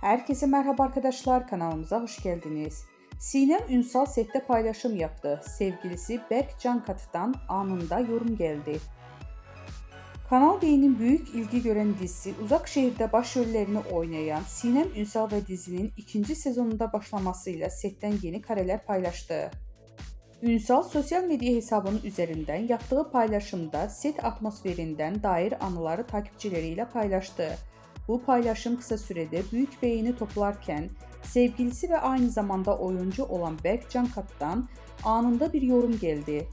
Herkese merhaba arkadaşlar, kanalımıza hoş geldiniz. Sinem Ünsal sette paylaşım yaptı. Sevgilisi Berk Cankatı'dan anında yorum geldi. Kanal D'nin büyük ilgi gören dizisi Uzak Şehir'de başrollerini oynayan Sinem Ünsal ve dizinin ikinci sezonunda başlamasıyla setten yeni kareler paylaştı. Ünsal sosyal medya hesabının üzerinden yaptığı paylaşımda set atmosferinden dair anıları takipçileriyle paylaştı. Bu paylaşım kısa sürede büyük beğeni toplarken sevgilisi ve aynı zamanda oyuncu olan Berk Cankat'tan anında bir yorum geldi.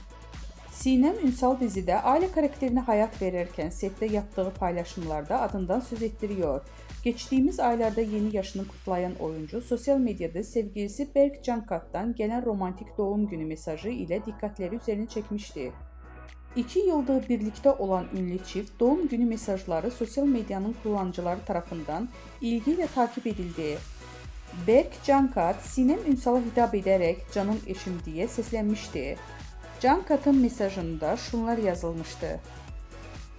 Sinem Ünsal dizide aile karakterine hayat verirken sette yaptığı paylaşımlarda adından söz ettiriyor. Geçtiğimiz aylarda yeni yaşını kutlayan oyuncu sosyal medyada sevgilisi Berk Cankat'tan gelen romantik doğum günü mesajı ile dikkatleri üzerine çekmişti. 2 yıldır birlikte olan ünlü çift doğum günü mesajları sosyal medyanın kullanıcıları tarafından ilgiyle takip edildi. Berk Cankat, Sinem Ünsal'a hitap ederek "Canım eşim" diye seslenmişti. Cankat'ın mesajında şunlar yazılmıştı: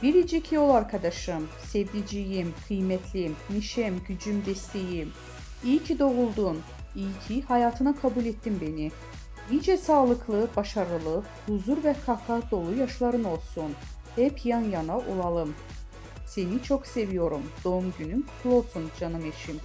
"Biricik yol arkadaşım, sevdiceğim, kıymetlim, neşem, gücüm, desteğim. İyi ki doğuldun, iyi ki hayatına kabul ettin beni. Nice sağlıklı, başarılı, huzur ve kahkaha dolu yaşların olsun. Hep yan yana olalım. Seni çok seviyorum. Doğum günün kutlu olsun canım eşim."